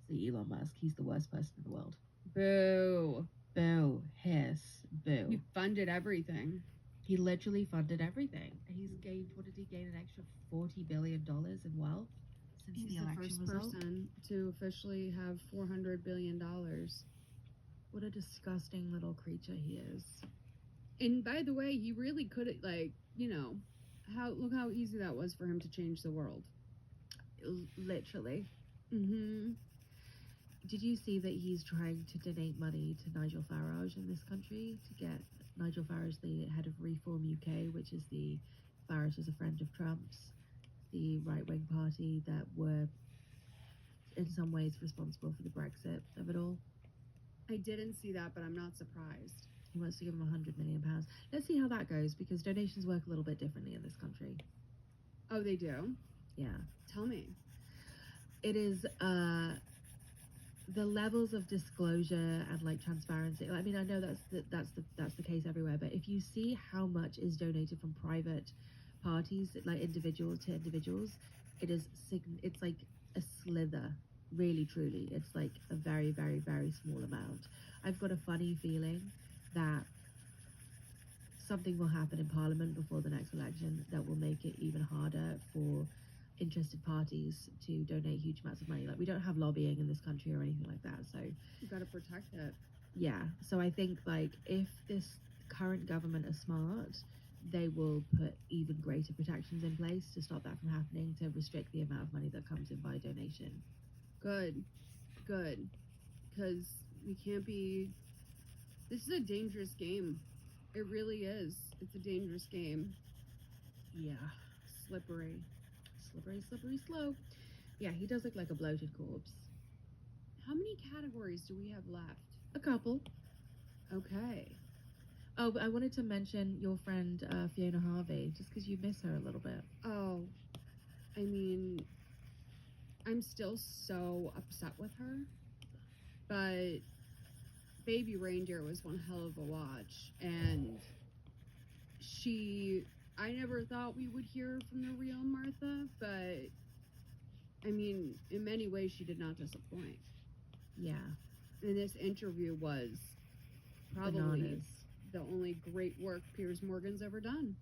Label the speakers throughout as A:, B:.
A: See, Elon Musk, he's the worst person in the world.
B: Boo.
A: Boo. Hiss. Boo.
B: He funded everything.
A: He literally funded everything. He's gained, what did he gain, an extra $40 billion in wealth since
B: He's
A: the
B: the
A: election
B: first
A: result?
B: person to officially have $400 billion.
A: What a disgusting little creature he is.
B: And by the way, he really could, like, look how easy that was for him to change the world.
A: Literally.
B: Mm-hmm.
A: Did you see that he's trying to donate money to Nigel Farage in this country to get Nigel Farage, the head of Reform UK, which is the Farage is a friend of Trump's, the right-wing party that were in some ways responsible for the Brexit of it all.
B: I didn't see that, but I'm not surprised.
A: He wants to give him £100 million. Let's see how that goes, because donations work a little bit differently in this country.
B: Oh, they do?
A: Yeah.
B: Tell me.
A: It is the levels of disclosure and like transparency. I mean, I know that's the case everywhere, but if you see how much is donated from private parties, like individuals to individuals, it's like a slither. Really, truly, it's like a very, very, very small amount. I've got a funny feeling that something will happen in Parliament before the next election that will make it even harder for interested parties to donate huge amounts of money. Like, we don't have lobbying in this country or anything like that, so
B: You got to protect it.
A: yeah. So I think, like, if this current government is smart, they will put even greater protections in place to stop that from happening, to restrict the amount of money that comes in by donation.
B: Good. Because we can't be. This is a dangerous game. It really is. It's a dangerous game.
A: Yeah.
B: Slippery.
A: Slippery slope. Yeah, he does look like a bloated corpse.
B: How many categories do we have left?
A: A couple.
B: Okay.
A: Oh, but I wanted to mention your friend Fiona Harvey, just because you miss her a little bit.
B: Oh, I mean, I'm still so upset with her, but Baby Reindeer was one hell of a watch, and I never thought we would hear from the real Martha, but I mean, in many ways, she did not disappoint.
A: Yeah.
B: And this interview was probably
A: Bananas.
B: the only great work Piers Morgan's ever done.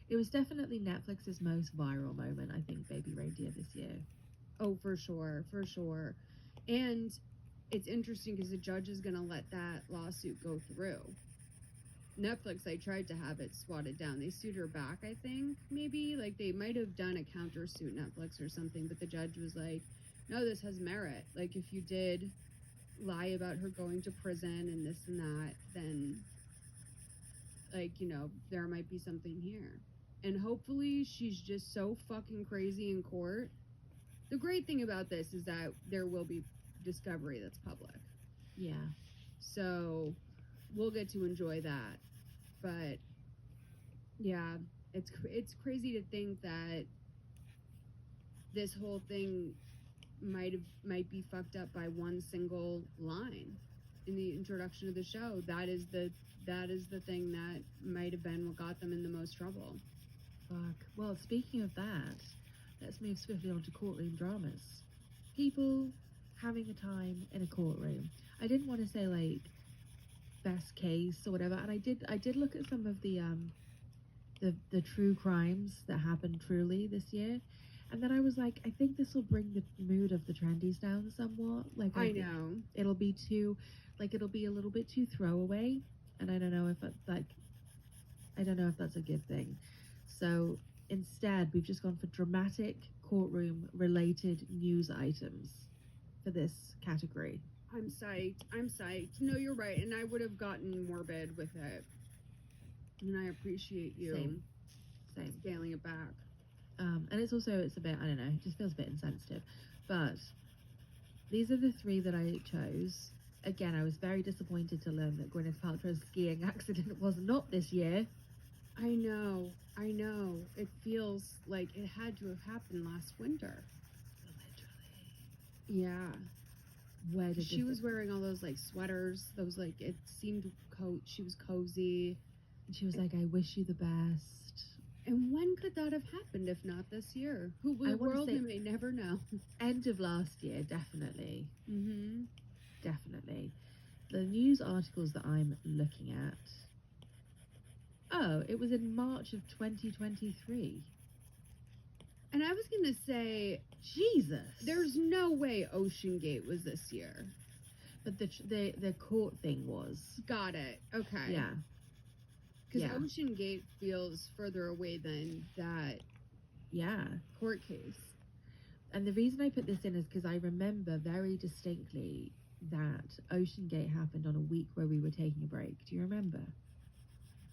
A: It was definitely Netflix's most viral moment, I think, Baby Reindeer this year.
B: Oh, for sure. And it's interesting because the judge is going to let that lawsuit go through. Netflix, they tried to have it swatted down. They sued her back, I think, maybe. Like, they might have done a countersuit, Netflix or something, but the judge was like, no, this has merit. Like, if you did lie about her going to prison and this and that, then, like, there might be something here. And hopefully she's just so fucking crazy in court. The great thing about this is that there will be discovery that's public.
A: Yeah.
B: So we'll get to enjoy that. But yeah, it's crazy to think that this whole thing might be fucked up by one single line in the introduction of the show. That is the thing that might have been what got them in the most trouble.
A: Fuck. Well, speaking of that, let's move swiftly on to courtroom dramas. People having a time in a courtroom. I didn't want to say like best case or whatever, and I did look at some of the true crimes that happened truly this year, and then I was like, I think this will bring the mood of the trendies down somewhat. Like,
B: I know
A: it'll be a little bit too throwaway, and I don't know if that's a good thing. So instead, we've just gone for dramatic courtroom related news items for this category.
B: I'm psyched. No, you're right, and I would have gotten morbid with it. And I appreciate you
A: Same.
B: scaling it back.
A: And it's a bit, I don't know, it just feels a bit insensitive. But these are the three that I chose. Again, I was very disappointed to learn that Gwyneth Paltrow's skiing accident was not this year.
B: I know. It feels like it had to have happened last winter.
A: Literally.
B: Yeah.
A: Where did
B: she was wearing all those like sweaters? Those like, it seemed she was cozy.
A: And she was like, I wish you the best.
B: And when could that have happened if not this year? We may never know.
A: End end of last year, definitely.
B: Mm-hmm.
A: Definitely. The news articles that I'm looking at. Oh, it was in March of 2023.
B: And I was gonna say,
A: Jesus.
B: there's no way Ocean Gate was this year.
A: But the court thing was.
B: Got it. Okay.
A: Yeah.
B: Because
A: Yeah.
B: Ocean Gate feels further away than that
A: Yeah.
B: court case.
A: And the reason I put this in is because I remember very distinctly that Ocean Gate happened on a week where we were taking a break. Do you remember?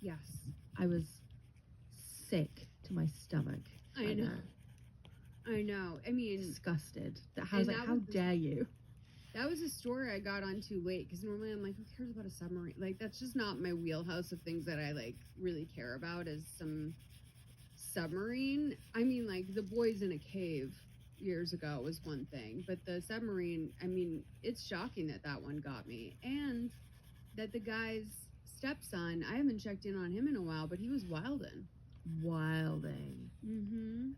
B: Yes.
A: I was sick to my stomach.
B: I know. I know. I mean,
A: disgusted. I was like, how dare you?
B: That was a story I got on too late because normally I'm like, who cares about a submarine? Like, that's just not my wheelhouse of things that I like really care about is some submarine. I mean, like the boys in a cave years ago was one thing, but the submarine, I mean, it's shocking that one got me, and that the guy's stepson, I haven't checked in on him in a while, but he was wilding. Mm-hmm.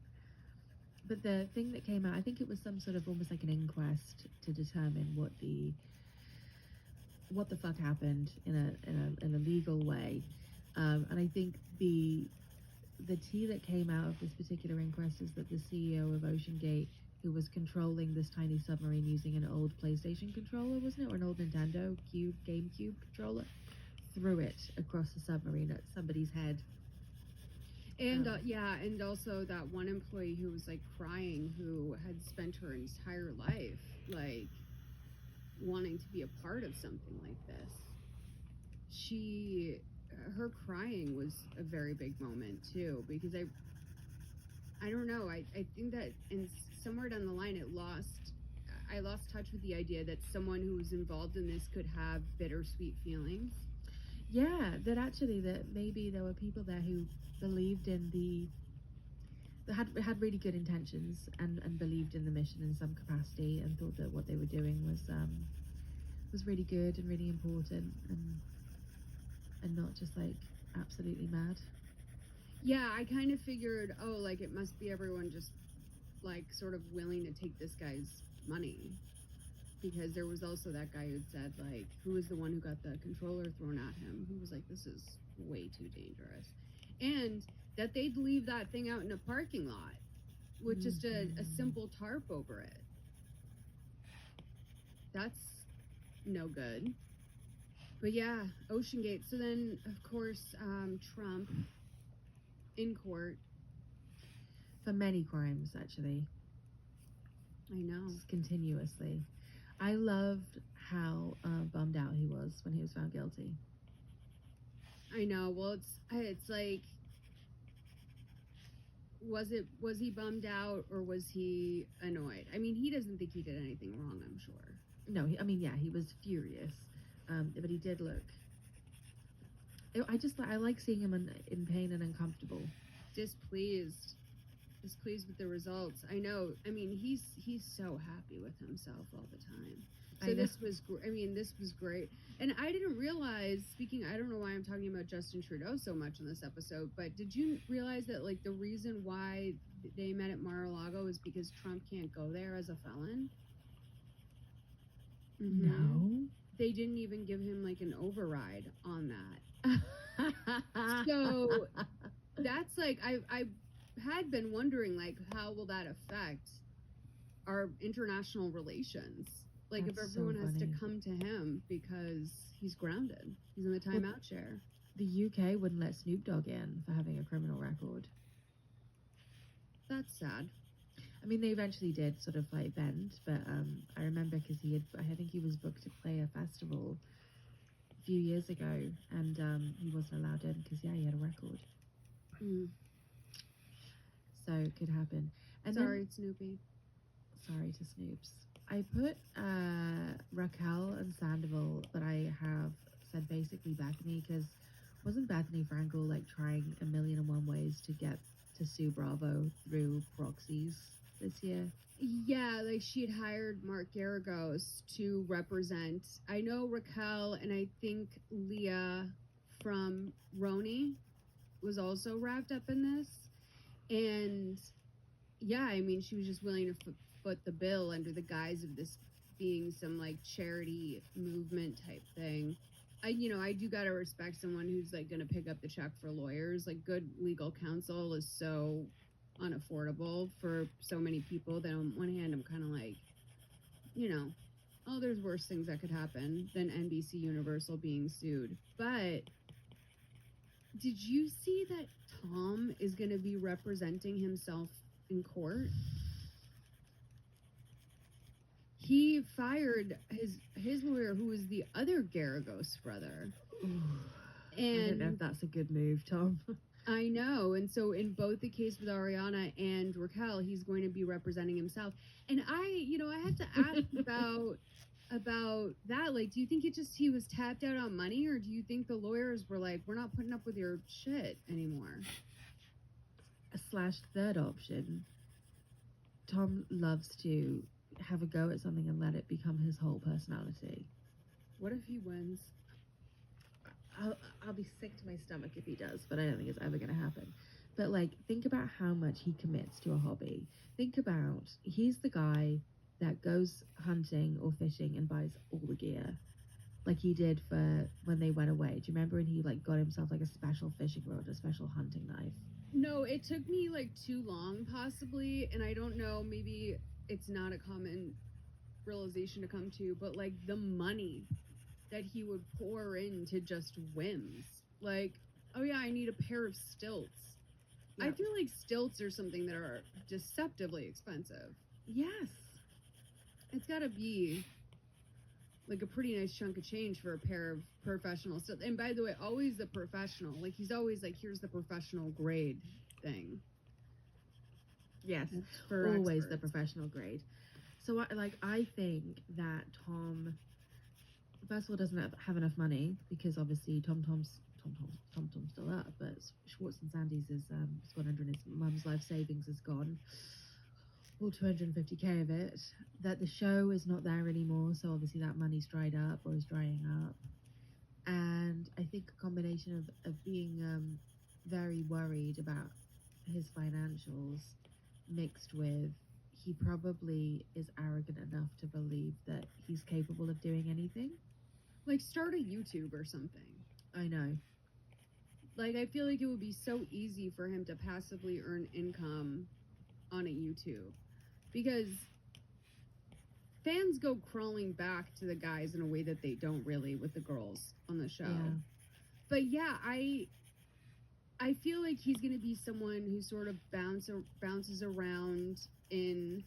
A: But the thing that came out, I think it was some sort of almost like an inquest to determine what the fuck happened in a legal way, and I think the tea that came out of this particular inquest is that the CEO of Ocean Gate, who was controlling this tiny submarine using an old PlayStation controller, wasn't it, or an old Nintendo GameCube controller, threw it across the submarine at somebody's head.
B: And and also that one employee who was like crying, who had spent her entire life like wanting to be a part of something like this. Her crying was a very big moment too, because I don't know, I think that in somewhere down the line I lost touch with the idea that someone who was involved in this could have bittersweet feelings.
A: Yeah, that maybe there were people there who believed in had really good intentions and believed in the mission in some capacity and thought that what they were doing was really good and really important and not just like absolutely mad.
B: Yeah, I kind of figured, oh, like it must be everyone just like sort of willing to take this guy's money. Because there was also that guy who said, like, who was the one who got the controller thrown at him, who was like, this is way too dangerous. And that they'd leave that thing out in a parking lot with just a simple tarp over it. That's no good. But yeah, Ocean Gate. So then, of course, Trump in court.
A: For many crimes, actually.
B: I know.
A: Just continuously. I loved how bummed out he was when he was found guilty.
B: I know. Well, it's like, was he bummed out or was he annoyed? I mean, he doesn't think he did anything wrong, I'm sure.
A: No, he was furious, but he did look. I like seeing him in pain and uncomfortable.
B: Displeased with the results. I know. I mean, he's so happy with himself all the time. So this was great. And I didn't realize, I don't know why I'm talking about Justin Trudeau so much in this episode, but did you realize that like the reason why they met at Mar-a-Lago is because Trump can't go there as a felon?
A: Mm-hmm. No.
B: They didn't even give him like an override on that. So that's like, I had been wondering, like, how will that affect our international relations? Like, if everyone has to come to him because he's grounded, he's in the timeout chair.
A: The UK wouldn't let Snoop Dogg in for having a criminal record.
B: That's sad.
A: I mean, they eventually did sort of like bend, but I remember because I think he was booked to play a festival a few years ago, and he wasn't allowed in because he had a record. So it could happen. And
B: sorry, Snoopy.
A: Sorry to Snoops. I put Raquel and Sandoval, but I have said basically Bethany, because wasn't Bethany Frankel like trying 1,000,001 ways to get to sue Bravo through proxies this year?
B: Yeah, like she had hired Mark Garagos to represent. I know Raquel and I think Leah from Roni was also wrapped up in this. And yeah, I mean, she was just willing to foot the bill under the guise of this being some like charity movement type thing. I do gotta respect someone who's like gonna pick up the check for lawyers. Like, good legal counsel is so unaffordable for so many people that on one hand I'm kind of like, oh, there's worse things that could happen than NBC Universal being sued. But did you see that Tom is going to be representing himself in court? He fired his lawyer, who was the other Garagos brother.
A: Ooh, I don't know if that's a good move, Tom.
B: I know. And so in both the case with Ariana and Raquel, he's going to be representing himself. And I have to ask about that. Like, do you think he was tapped out on money, or do you think the lawyers were like, we're not putting up with your shit anymore?
A: / third option, Tom loves to have a go at something and let it become his whole personality.
B: What if he wins?
A: I'll be sick to my stomach if he does, but I don't think it's ever going to happen. But like, think about how much he commits to a hobby. Think about, he's the guy that goes hunting or fishing and buys all the gear, like he did for when they went away. Do you remember when he like got himself like a special fishing rod, a special hunting knife?
B: No, it took me like too long, possibly, and I don't know. Maybe it's not a common realization to come to, but like the money that he would pour into just whims. Like, oh yeah, I need a pair of stilts. Yep. I feel like stilts are something that are deceptively expensive.
A: Yes.
B: It's gotta be like a pretty nice chunk of change for a pair of professional stilts. And by the way, always the professional. Like, he's always like, here's the professional grade thing.
A: Yes, always the professional grade. So I think that Tom, first of all, doesn't have enough money, because obviously Tom's still up, but Schwartz and Sandy's is squandered, and his mum's life savings is gone, all 250k of it. That the show is not there anymore, so obviously that money's dried up or is drying up. And I think a combination of being very worried about his financials, mixed with he probably is arrogant enough to believe that he's capable of doing anything.
B: Like, start a YouTube or something.
A: I know.
B: Like, I feel like it would be so easy for him to passively earn income on a YouTube, because fans go crawling back to the guys in a way that they don't really with the girls on the show. Yeah. But yeah, I feel like he's going to be someone who sort of bounces around in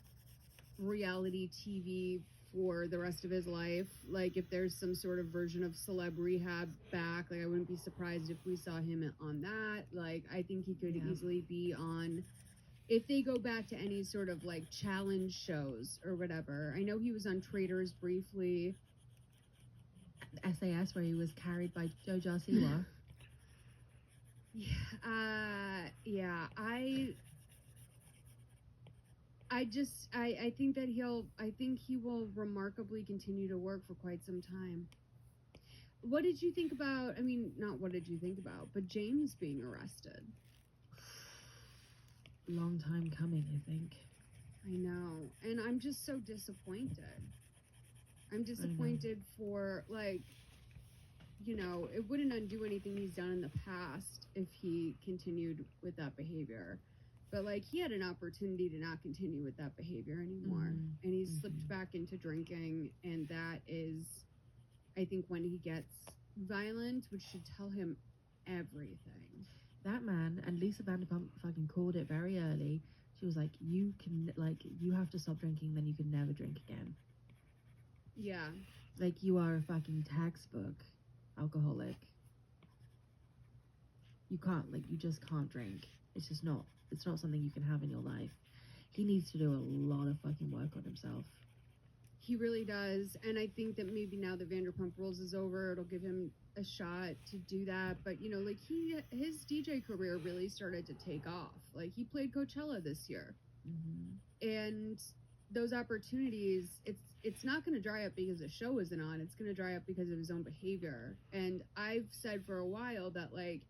B: reality TV for the rest of his life. Like, if there's some sort of version of Celeb Rehab back, like, I wouldn't be surprised if we saw him on that. Like, I think he could easily be on, if they go back to any sort of like challenge shows or whatever. I know he was on Traders briefly.
A: SAS, where he was carried by Jojo Siwa.
B: Yeah, I think that he will remarkably continue to work for quite some time. What did you think about, not what did you think about, but James being arrested?
A: Long time coming, I think.
B: I know. And I'm just so disappointed. I'm disappointed for, like, it wouldn't undo anything he's done in the past if he continued with that behavior. But, like, he had an opportunity to not continue with that behavior anymore. Mm-hmm. And he slipped back into drinking. And that is, I think, when he gets violent, which should tell him everything.
A: That man, and Lisa Vanderpump fucking called it very early. She was like, you have to stop drinking, then you can never drink again.
B: Yeah.
A: Like, you are a fucking textbook alcoholic. You just can't drink. It's not something you can have in your life. He needs to do a lot of fucking work on himself.
B: He really does. And I think that maybe now that Vanderpump Rules is over, it'll give him a shot to do that. But, like, his DJ career really started to take off. Like, he played Coachella this year. Mm-hmm. And those opportunities, it's not going to dry up because the show isn't on. It's going to dry up because of his own behavior. And I've said for a while that, like,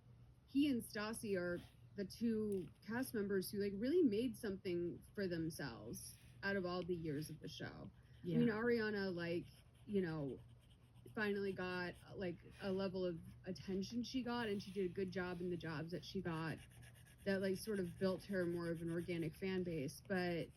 B: he and Stassi are the two cast members who like really made something for themselves out of all the years of the show.
A: Yeah.
B: I mean, Ariana, like, you know, finally got like a level of attention she got, and she did a good job in the jobs that she got that like sort of built her more of an organic fan base. But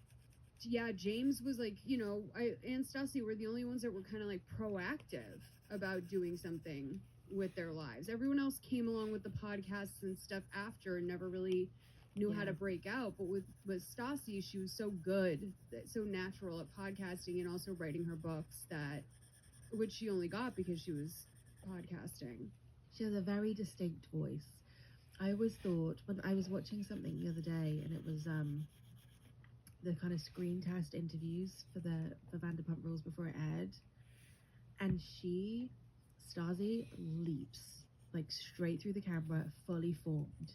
B: yeah, James was like, you know, and Stassi were the only ones that were kind of like proactive about doing something with their lives. Everyone else came along with the podcasts and stuff after and never really knew how
A: Yeah.
B: to break out. But with Stassi, she was so good, so natural at podcasting and also writing her books, that which she only got because she was podcasting.
A: She has a very distinct voice. I always thought, when I was watching something the other day, and it was the kind of screen test interviews for Vanderpump Rules before it aired, and Stasi leaps like straight through the camera, fully formed,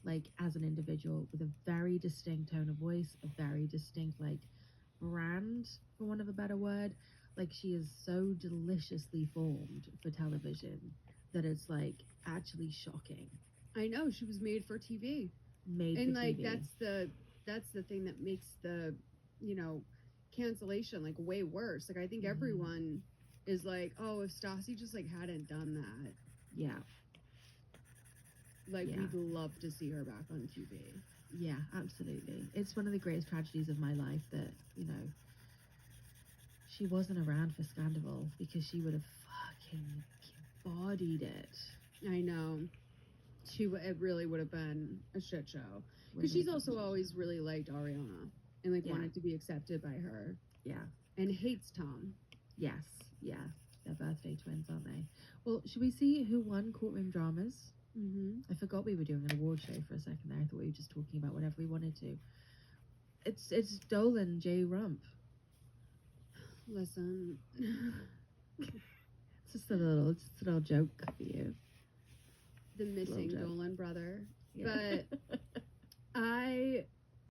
A: like as an individual with a very distinct tone of voice, a very distinct like brand, for want of a better word. Like she is so deliciously formed for television that it's like actually shocking.
B: I know, she was made for TV.
A: Made
B: And
A: for
B: like
A: TV.
B: that's the thing that makes the, you know, cancellation like way worse. Like I think everyone is like, oh, if Stassi just like hadn't done that,
A: Yeah.
B: like
A: Yeah.
B: we'd love to see her back on TV.
A: Yeah, absolutely. It's one of the greatest tragedies of my life that, you know, she wasn't around for Scandal, because she would have fucking bodied it.
B: I know. It really would have been a shit show. Because
A: Would've
B: she's
A: been
B: also
A: such a
B: always
A: shit.
B: really liked Ariana and like
A: Yeah.
B: wanted to be accepted by her
A: Yeah.
B: and hates Tom.
A: Yes. Yeah. They're birthday twins, aren't they? Well, should we see who won Courtroom Dramas?
B: Mm-hmm.
A: I forgot we were doing an award show for a second there. I thought we were just talking about whatever we wanted to. It's Dolan J. Rump.
B: Listen.
A: It's just a little joke for you.
B: The missing
A: joke.
B: Dolan brother.